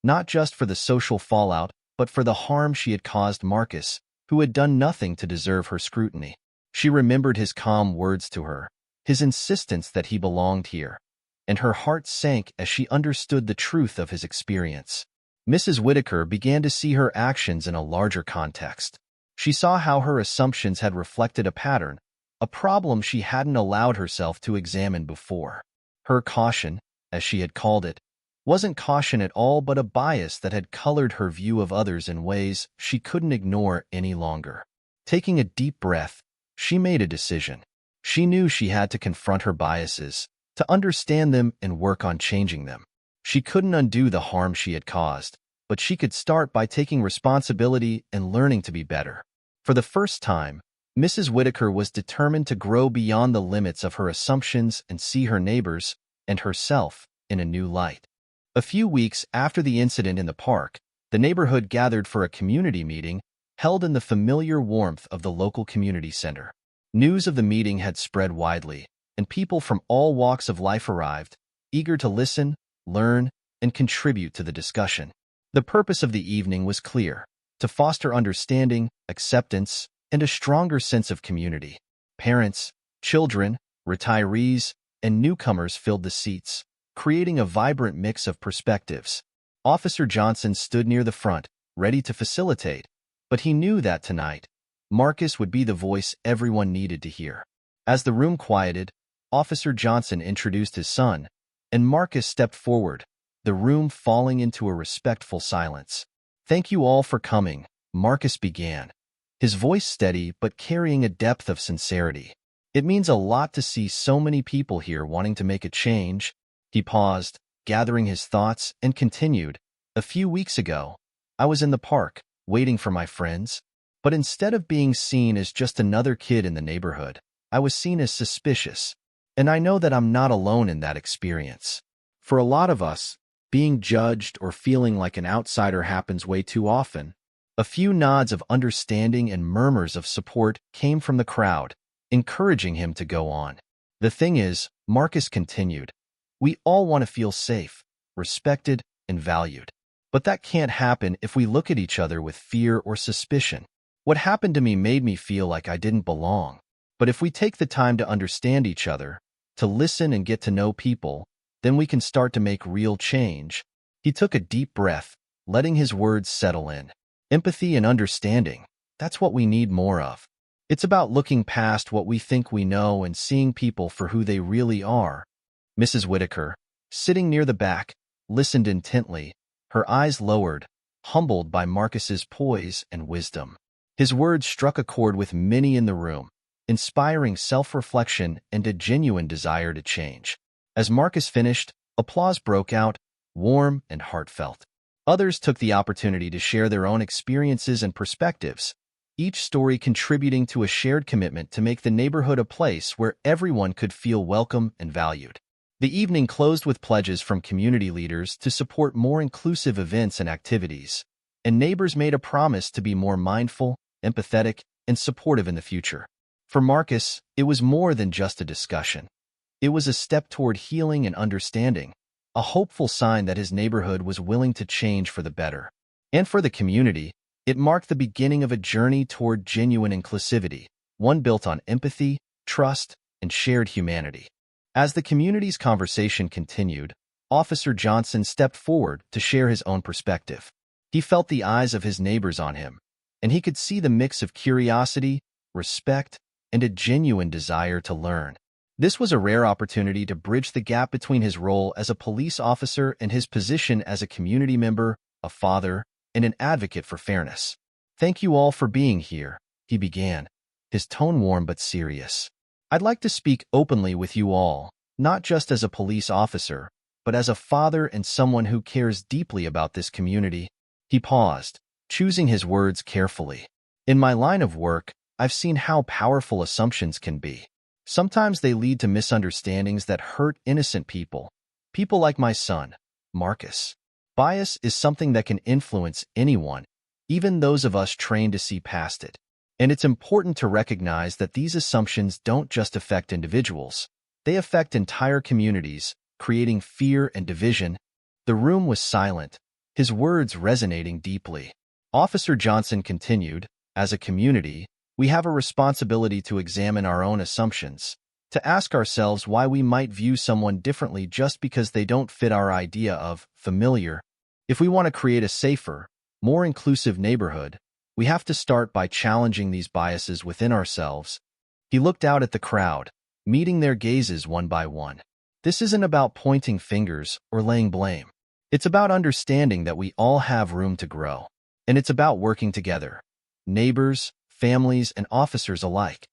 not just for the social fallout, but for the harm she had caused Marcus, who had done nothing to deserve her scrutiny. She remembered his calm words to her, his insistence that he belonged here, and her heart sank as she understood the truth of his experience. Mrs. Whitaker began to see her actions in a larger context. She saw how her assumptions had reflected a pattern, a problem she hadn't allowed herself to examine before. Her caution, as she had called it, wasn't caution at all but a bias that had colored her view of others in ways she couldn't ignore any longer. Taking a deep breath, she made a decision. She knew she had to confront her biases, to understand them and work on changing them. She couldn't undo the harm she had caused, but she could start by taking responsibility and learning to be better. For the first time, Mrs. Whitaker was determined to grow beyond the limits of her assumptions and see her neighbors, and herself, in a new light. A few weeks after the incident in the park, the neighborhood gathered for a community meeting held in the familiar warmth of the local community center. News of the meeting had spread widely, and people from all walks of life arrived, eager to listen, learn, and contribute to the discussion. The purpose of the evening was clear: to foster understanding, acceptance, and a stronger sense of community. Parents, children, retirees, and newcomers filled the seats, creating a vibrant mix of perspectives. Officer Johnson stood near the front, ready to facilitate, but he knew that tonight, Marcus would be the voice everyone needed to hear. As the room quieted, Officer Johnson introduced his son, and Marcus stepped forward, the room falling into a respectful silence. "Thank you all for coming," Marcus began, his voice steady but carrying a depth of sincerity. "It means a lot to see so many people here wanting to make a change." He paused, gathering his thoughts, and continued, "A few weeks ago, I was in the park, waiting for my friends. But instead of being seen as just another kid in the neighborhood, I was seen as suspicious. And I know that I'm not alone in that experience. For a lot of us, being judged or feeling like an outsider happens way too often." A few nods of understanding and murmurs of support came from the crowd, encouraging him to go on. "The thing is," Marcus continued, "we all want to feel safe, respected, and valued. But that can't happen if we look at each other with fear or suspicion. What happened to me made me feel like I didn't belong. But if we take the time to understand each other, to listen and get to know people, then we can start to make real change." He took a deep breath, letting his words settle in. Empathy and understanding, that's what we need more of. It's about looking past what we think we know and seeing people for who they really are. Mrs. Whitaker, sitting near the back, listened intently, her eyes lowered, humbled by Marcus's poise and wisdom. His words struck a chord with many in the room, inspiring self-reflection and a genuine desire to change. As Marcus finished, applause broke out, warm and heartfelt. Others took the opportunity to share their own experiences and perspectives, each story contributing to a shared commitment to make the neighborhood a place where everyone could feel welcome and valued. The evening closed with pledges from community leaders to support more inclusive events and activities, and neighbors made a promise to be more mindful, empathetic, and supportive in the future. For Marcus, it was more than just a discussion. It was a step toward healing and understanding, a hopeful sign that his neighborhood was willing to change for the better. And for the community, it marked the beginning of a journey toward genuine inclusivity, one built on empathy, trust, and shared humanity. As the community's conversation continued, Officer Johnson stepped forward to share his own perspective. He felt the eyes of his neighbors on him, and he could see the mix of curiosity, respect, and a genuine desire to learn. This was a rare opportunity to bridge the gap between his role as a police officer and his position as a community member, a father, and an advocate for fairness. "Thank you all for being here," he began, his tone warm but serious. "I'd like to speak openly with you all, not just as a police officer, but as a father and someone who cares deeply about this community." He paused, choosing his words carefully. "In my line of work, I've seen how powerful assumptions can be. Sometimes they lead to misunderstandings that hurt innocent people. People like my son, Marcus. Bias is something that can influence anyone, even those of us trained to see past it. And it's important to recognize that these assumptions don't just affect individuals. They affect entire communities, creating fear and division." The room was silent, his words resonating deeply. Officer Johnson continued, "As a community, we have a responsibility to examine our own assumptions, to ask ourselves why we might view someone differently just because they don't fit our idea of familiar. If we want to create a safer, more inclusive neighborhood, we have to start by challenging these biases within ourselves." He looked out at the crowd, meeting their gazes one by one. "This isn't about pointing fingers or laying blame. It's about understanding that we all have room to grow. And it's about working together, neighbors, families, and officers alike,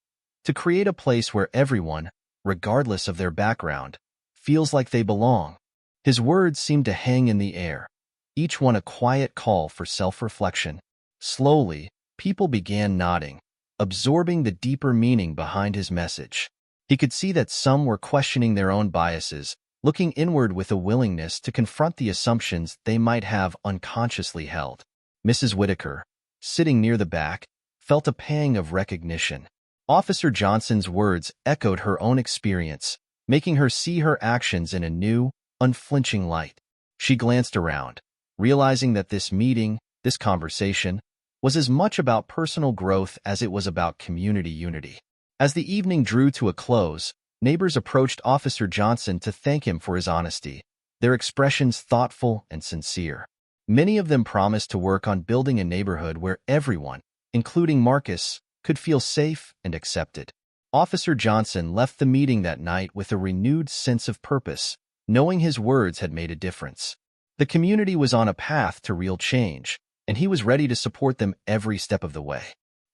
to create a place where everyone, regardless of their background, feels like they belong." His words seemed to hang in the air, each one a quiet call for self-reflection. Slowly, people began nodding, absorbing the deeper meaning behind his message. He could see that some were questioning their own biases, looking inward with a willingness to confront the assumptions they might have unconsciously held. Mrs. Whitaker, sitting near the back, felt a pang of recognition. Officer Johnson's words echoed her own experience, making her see her actions in a new, unflinching light. She glanced around, realizing that this meeting, this conversation, was as much about personal growth as it was about community unity. As the evening drew to a close, neighbors approached Officer Johnson to thank him for his honesty, their expressions thoughtful and sincere. Many of them promised to work on building a neighborhood where everyone, including Marcus, could feel safe and accepted. Officer Johnson left the meeting that night with a renewed sense of purpose, knowing his words had made a difference. The community was on a path to real change, and he was ready to support them every step of the way.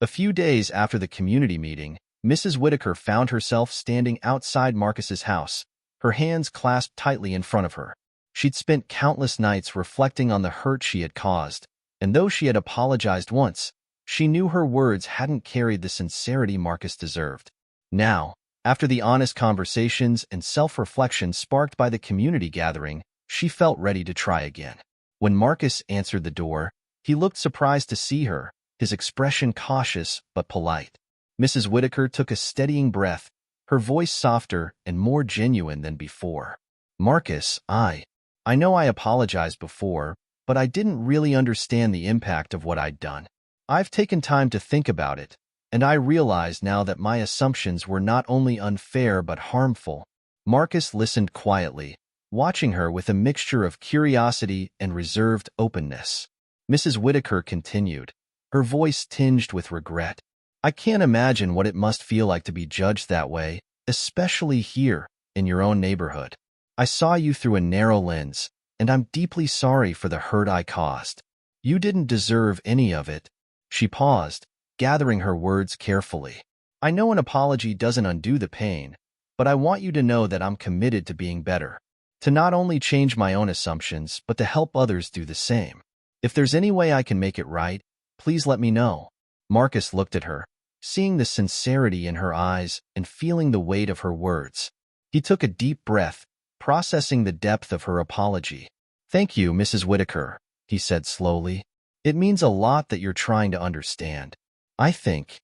A few days after the community meeting, Mrs. Whitaker found herself standing outside Marcus's house, her hands clasped tightly in front of her. She'd spent countless nights reflecting on the hurt she had caused, and though she had apologized once, she knew her words hadn't carried the sincerity Marcus deserved. Now, after the honest conversations and self-reflection sparked by the community gathering, she felt ready to try again. When Marcus answered the door, he looked surprised to see her, his expression cautious but polite. Mrs. Whitaker took a steadying breath, her voice softer and more genuine than before. "Marcus, I know I apologized before, but I didn't really understand the impact of what I'd done. I've taken time to think about it, and I realize now that my assumptions were not only unfair but harmful." Marcus listened quietly, watching her with a mixture of curiosity and reserved openness. Mrs. Whitaker continued, her voice tinged with regret. "I can't imagine what it must feel like to be judged that way, especially here, in your own neighborhood. I saw you through a narrow lens, and I'm deeply sorry for the hurt I caused. You didn't deserve any of it." She paused, gathering her words carefully. "I know an apology doesn't undo the pain, but I want you to know that I'm committed to being better, to not only change my own assumptions, but to help others do the same. If there's any way I can make it right, please let me know." Marcus looked at her, seeing the sincerity in her eyes and feeling the weight of her words. He took a deep breath, processing the depth of her apology. "Thank you, Mrs. Whitaker," he said slowly. "It means a lot that you're trying to understand. I think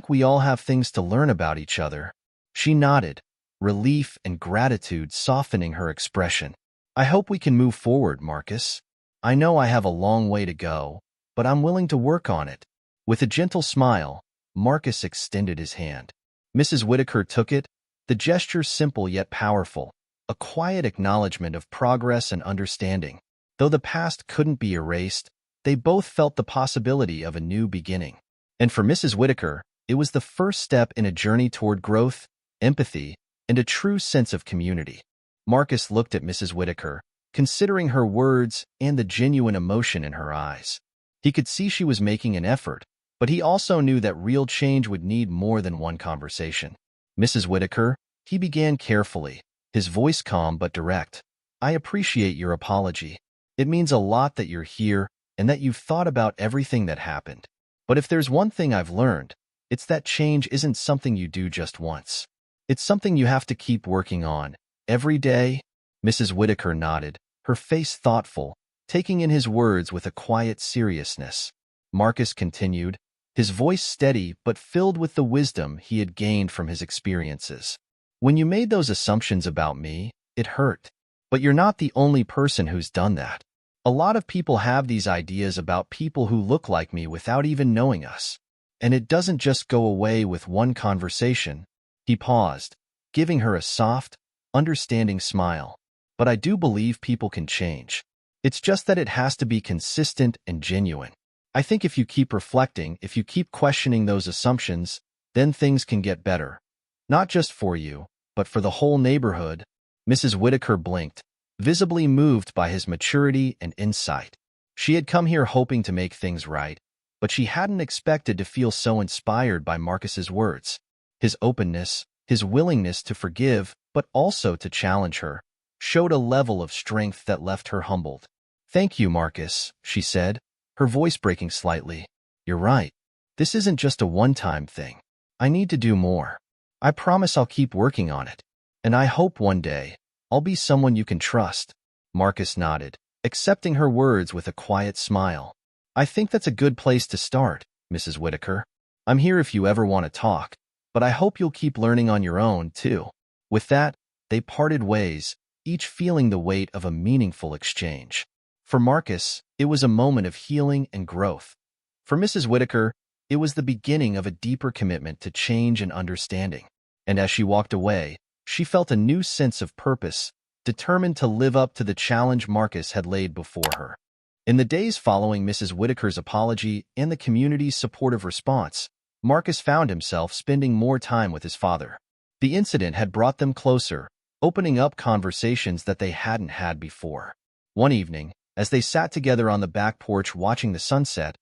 we all have things to learn about each other." She nodded, relief and gratitude softening her expression. "I hope we can move forward, Marcus. I know I have a long way to go, but I'm willing to work on it." With a gentle smile, Marcus extended his hand. Mrs. Whitaker took it, the gesture simple yet powerful, a quiet acknowledgement of progress and understanding. Though the past couldn't be erased, they both felt the possibility of a new beginning. And for Mrs. Whitaker, it was the first step in a journey toward growth, empathy, and a true sense of community. Marcus looked at Mrs. Whitaker, considering her words and the genuine emotion in her eyes. He could see she was making an effort, but he also knew that real change would need more than one conversation. Mrs. Whitaker, he began carefully, his voice calm but direct. I appreciate your apology. It means a lot that you're here and that you've thought about everything that happened. But if there's one thing I've learned, it's that change isn't something you do just once. It's something you have to keep working on, every day. Mrs. Whitaker nodded, her face thoughtful, taking in his words with a quiet seriousness. Marcus continued, his voice steady but filled with the wisdom he had gained from his experiences. When you made those assumptions about me, it hurt. But you're not the only person who's done that. A lot of people have these ideas about people who look like me without even knowing us. And it doesn't just go away with one conversation. He paused, giving her a soft, understanding smile. But I do believe people can change. It's just that it has to be consistent and genuine. I think if you keep reflecting, if you keep questioning those assumptions, then things can get better. Not just for you, but for the whole neighborhood. Mrs. Whitaker blinked, visibly moved by his maturity and insight. She had come here hoping to make things right, but she hadn't expected to feel so inspired by Marcus's words. His openness, his willingness to forgive, but also to challenge her, showed a level of strength that left her humbled. Thank you, Marcus, she said, her voice breaking slightly. You're right. This isn't just a one-time thing. I need to do more. I promise I'll keep working on it. And I hope one day, I'll be someone you can trust. Marcus nodded, accepting her words with a quiet smile. I think that's a good place to start, Mrs. Whitaker. I'm here if you ever want to talk, but I hope you'll keep learning on your own, too. With that, they parted ways, each feeling the weight of a meaningful exchange. For Marcus, it was a moment of healing and growth. For Mrs. Whitaker, it was the beginning of a deeper commitment to change and understanding. And as she walked away, she felt a new sense of purpose, determined to live up to the challenge Marcus had laid before her. In the days following Mrs. Whitaker's apology and the community's supportive response, Marcus found himself spending more time with his father. The incident had brought them closer, opening up conversations that they hadn't had before. One evening, as they sat together on the back porch watching the sunset,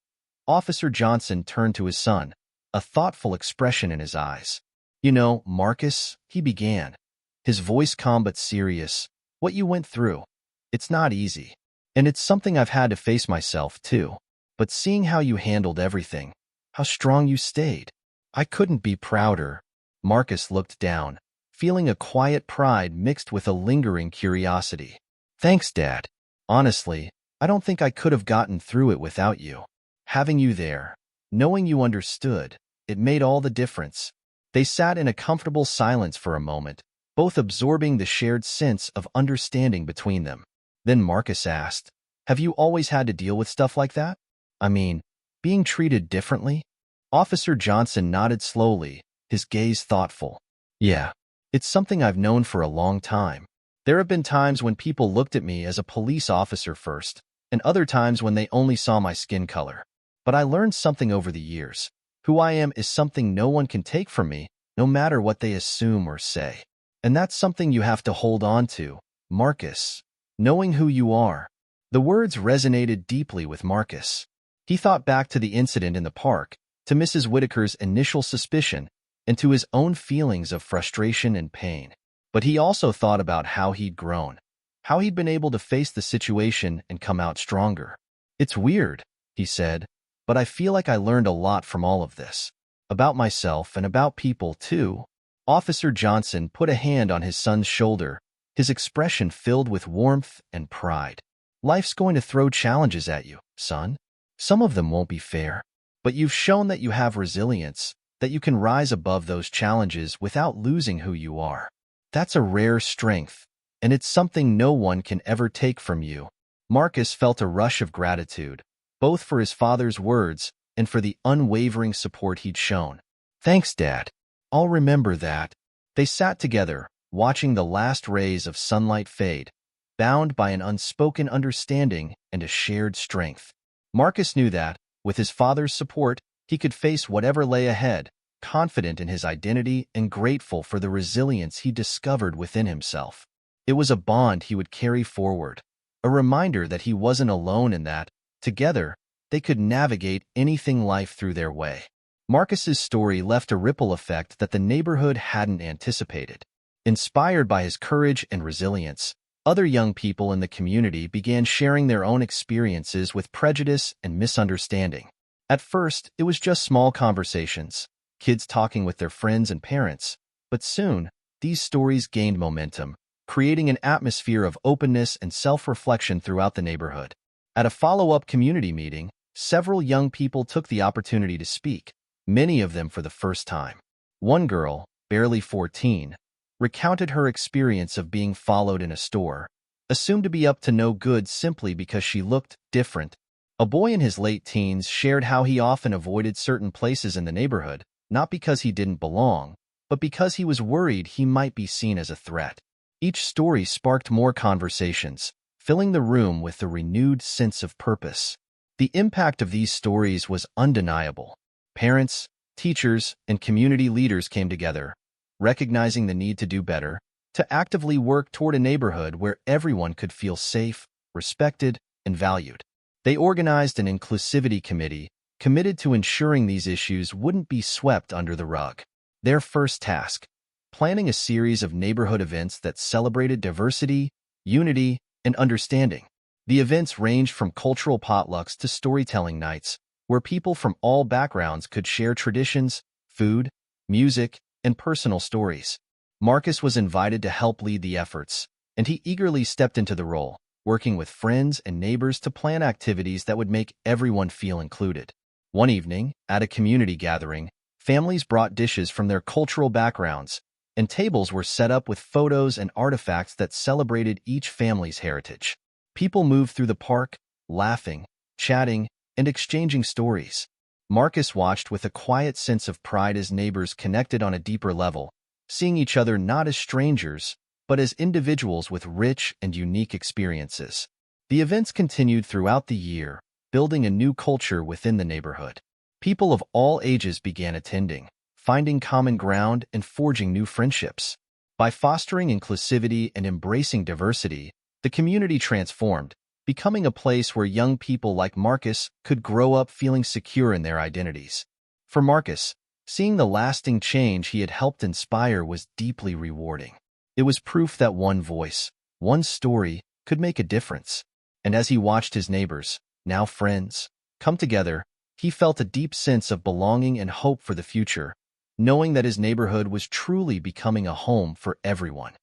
Officer Johnson turned to his son, a thoughtful expression in his eyes. You know, Marcus, he began, his voice calm but serious, what you went through, it's not easy. And it's something I've had to face myself, too. But seeing how you handled everything, how strong you stayed, I couldn't be prouder. Marcus looked down, feeling a quiet pride mixed with a lingering curiosity. Thanks, Dad. Honestly, I don't think I could have gotten through it without you. Having you there, knowing you understood, it made all the difference. They sat in a comfortable silence for a moment, both absorbing the shared sense of understanding between them. Then Marcus asked, have you always had to deal with stuff like that? I mean, being treated differently? Officer Johnson nodded slowly, his gaze thoughtful. Yeah, it's something I've known for a long time. There have been times when people looked at me as a police officer first, and other times when they only saw my skin color. But I learned something over the years. Who I am is something no one can take from me, no matter what they assume or say. And that's something you have to hold on to, Marcus. Knowing who you are. The words resonated deeply with Marcus. He thought back to the incident in the park, to Mrs. Whitaker's initial suspicion, and to his own feelings of frustration and pain. But he also thought about how he'd grown, how he'd been able to face the situation and come out stronger. It's weird, he said, but I feel like I learned a lot from all of this. About myself and about people, too. Officer Johnson put a hand on his son's shoulder, his expression filled with warmth and pride. Life's going to throw challenges at you, son. Some of them won't be fair. But you've shown that you have resilience, that you can rise above those challenges without losing who you are. That's a rare strength, and it's something no one can ever take from you. Marcus felt a rush of gratitude, both for his father's words and for the unwavering support he'd shown. Thanks, Dad. I'll remember that. They sat together, watching the last rays of sunlight fade, bound by an unspoken understanding and a shared strength. Marcus knew that, with his father's support, he could face whatever lay ahead, confident in his identity and grateful for the resilience he discovered within himself. It was a bond he would carry forward, a reminder that he wasn't alone in that, together, they could navigate anything life threw their way. Marcus's story left a ripple effect that the neighborhood hadn't anticipated. Inspired by his courage and resilience, other young people in the community began sharing their own experiences with prejudice and misunderstanding. At first, it was just small conversations, kids talking with their friends and parents, but soon, these stories gained momentum, creating an atmosphere of openness and self-reflection throughout the neighborhood. At a follow-up community meeting, several young people took the opportunity to speak, many of them for the first time. One girl, barely 14, recounted her experience of being followed in a store, assumed to be up to no good simply because she looked different. A boy in his late teens shared how he often avoided certain places in the neighborhood, not because he didn't belong, but because he was worried he might be seen as a threat. Each story sparked more conversations, filling the room with a renewed sense of purpose. The impact of these stories was undeniable. Parents, teachers, and community leaders came together, recognizing the need to do better, to actively work toward a neighborhood where everyone could feel safe, respected, and valued. They organized an inclusivity committee, committed to ensuring these issues wouldn't be swept under the rug. Their first task: planning a series of neighborhood events that celebrated diversity, unity, and understanding. The events ranged from cultural potlucks to storytelling nights, where people from all backgrounds could share traditions, food, music, and personal stories. Marcus was invited to help lead the efforts, and he eagerly stepped into the role, working with friends and neighbors to plan activities that would make everyone feel included. One evening, at a community gathering, families brought dishes from their cultural backgrounds, and tables were set up with photos and artifacts that celebrated each family's heritage. People moved through the park, laughing, chatting, and exchanging stories. Marcus watched with a quiet sense of pride as neighbors connected on a deeper level, seeing each other not as strangers, but as individuals with rich and unique experiences. The events continued throughout the year, building a new culture within the neighborhood. People of all ages began attending, finding common ground and forging new friendships. By fostering inclusivity and embracing diversity, the community transformed, becoming a place where young people like Marcus could grow up feeling secure in their identities. For Marcus, seeing the lasting change he had helped inspire was deeply rewarding. It was proof that one voice, one story, could make a difference. And as he watched his neighbors, now friends, come together, he felt a deep sense of belonging and hope for the future, knowing that his neighborhood was truly becoming a home for everyone.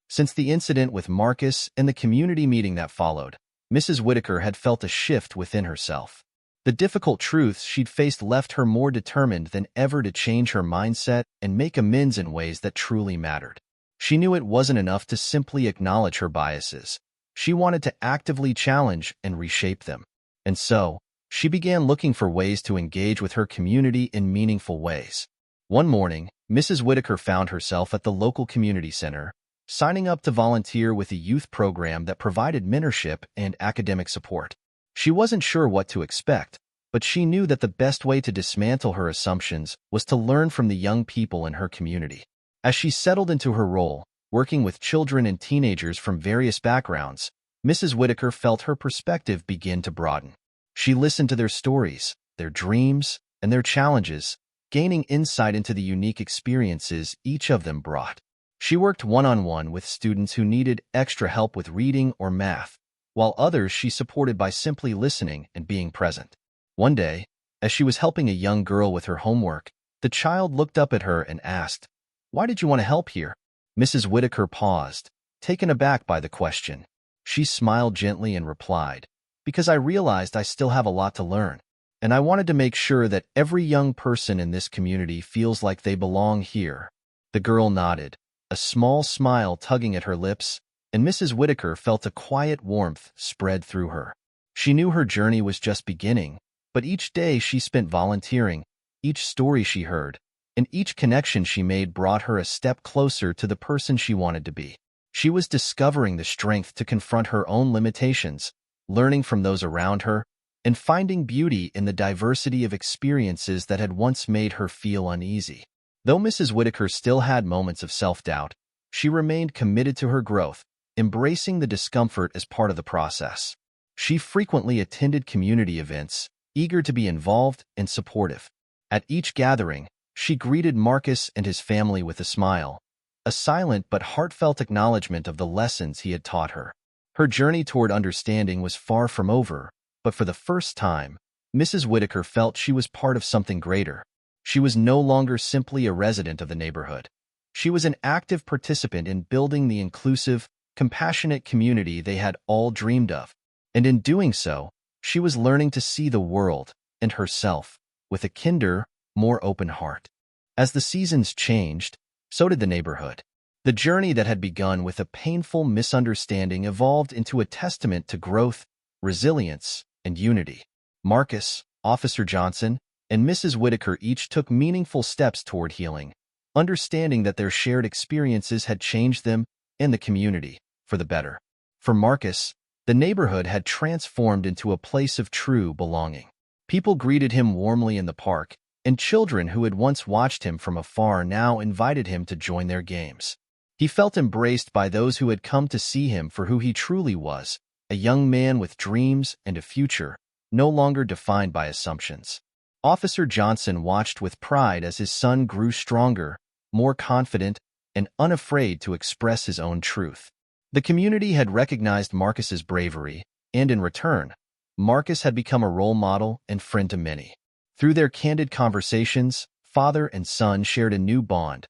Since the incident with Marcus and the community meeting that followed, Mrs. Whitaker had felt a shift within herself. The difficult truths she'd faced left her more determined than ever to change her mindset and make amends in ways that truly mattered. She knew it wasn't enough to simply acknowledge her biases. She wanted to actively challenge and reshape them. And so, she began looking for ways to engage with her community in meaningful ways. One morning, Mrs. Whitaker found herself at the local community center, signing up to volunteer with a youth program that provided mentorship and academic support. She wasn't sure what to expect, but she knew that the best way to dismantle her assumptions was to learn from the young people in her community. As she settled into her role, working with children and teenagers from various backgrounds, Mrs. Whitaker felt her perspective begin to broaden. She listened to their stories, their dreams, and their challenges, gaining insight into the unique experiences each of them brought. She worked one-on-one with students who needed extra help with reading or math, while others she supported by simply listening and being present. One day, as she was helping a young girl with her homework, the child looked up at her and asked, "Why did you want to help here?" Mrs. Whitaker paused, taken aback by the question. She smiled gently and replied, "Because I realized I still have a lot to learn, and I wanted to make sure that every young person in this community feels like they belong here." The girl nodded, a small smile tugging at her lips, and Mrs. Whitaker felt a quiet warmth spread through her. She knew her journey was just beginning, but each day she spent volunteering, each story she heard, and each connection she made brought her a step closer to the person she wanted to be. She was discovering the strength to confront her own limitations, learning from those around her, and finding beauty in the diversity of experiences that had once made her feel uneasy. Though Mrs. Whitaker still had moments of self-doubt, she remained committed to her growth, embracing the discomfort as part of the process. She frequently attended community events, eager to be involved and supportive. At each gathering, she greeted Marcus and his family with a smile, a silent but heartfelt acknowledgement of the lessons he had taught her. Her journey toward understanding was far from over, but for the first time, Mrs. Whitaker felt she was part of something greater. She was no longer simply a resident of the neighborhood. She was an active participant in building the inclusive, compassionate community they had all dreamed of. And in doing so, she was learning to see the world and herself with a kinder, more open heart. As the seasons changed, so did the neighborhood. The journey that had begun with a painful misunderstanding evolved into a testament to growth, resilience, and unity. Marcus, Officer Johnson, and Mrs. Whitaker each took meaningful steps toward healing, understanding that their shared experiences had changed them and the community for the better. For Marcus, the neighborhood had transformed into a place of true belonging. People greeted him warmly in the park, and children who had once watched him from afar now invited him to join their games. He felt embraced by those who had come to see him for who he truly was, a young man with dreams and a future, no longer defined by assumptions. Officer Johnson watched with pride as his son grew stronger, more confident, and unafraid to express his own truth. The community had recognized Marcus's bravery, and in return, Marcus had become a role model and friend to many. Through their candid conversations, father and son shared a new bond,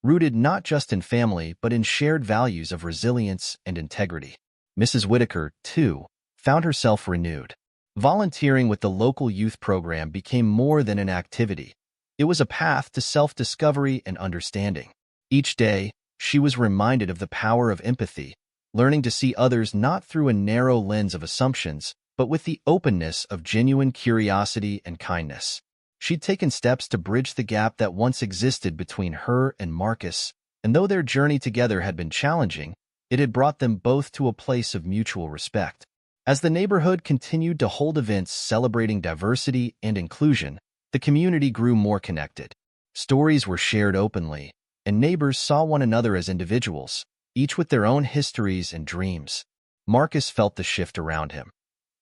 rooted not just in family but in shared values of resilience and integrity. Mrs. Whitaker, too, found herself renewed. Volunteering with the local youth program became more than an activity. It was a path to self-discovery and understanding. Each day, she was reminded of the power of empathy, learning to see others not through a narrow lens of assumptions, but with the openness of genuine curiosity and kindness. She'd taken steps to bridge the gap that once existed between her and Marcus, and though their journey together had been challenging, it had brought them both to a place of mutual respect. As the neighborhood continued to hold events celebrating diversity and inclusion, the community grew more connected. Stories were shared openly, and neighbors saw one another as individuals, each with their own histories and dreams. Marcus felt the shift around him.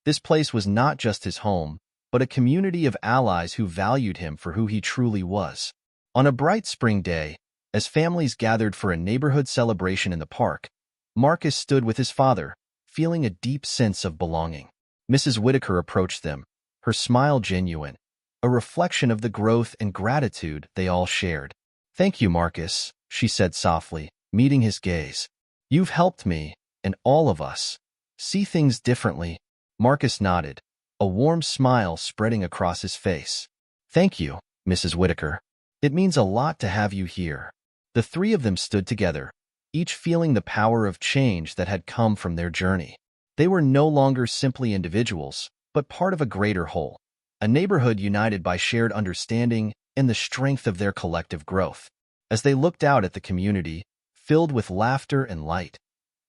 This place was not just his home, but a community of allies who valued him for who he truly was. On a bright spring day, as families gathered for a neighborhood celebration in the park, Marcus stood with his father, feeling a deep sense of belonging. Mrs. Whitaker approached them, her smile genuine, a reflection of the growth and gratitude they all shared. "Thank you, Marcus," she said softly, meeting his gaze. "You've helped me, and all of us, see things differently." Marcus nodded, a warm smile spreading across his face. "Thank you, Mrs. Whitaker. It means a lot to have you here." The three of them stood together, each feeling the power of change that had come from their journey. They were no longer simply individuals, but part of a greater whole, a neighborhood united by shared understanding and the strength of their collective growth. As they looked out at the community, filled with laughter and light,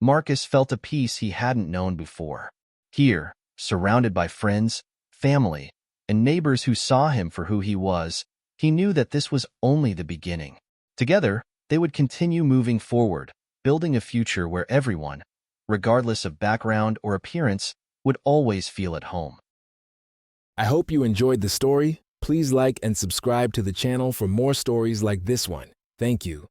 Marcus felt a peace he hadn't known before. Here, surrounded by friends, family, and neighbors who saw him for who he was, he knew that this was only the beginning. Together, they would continue moving forward, building a future where everyone, regardless of background or appearance, would always feel at home. I hope you enjoyed the story. Please like and subscribe to the channel for more stories like this one. Thank you.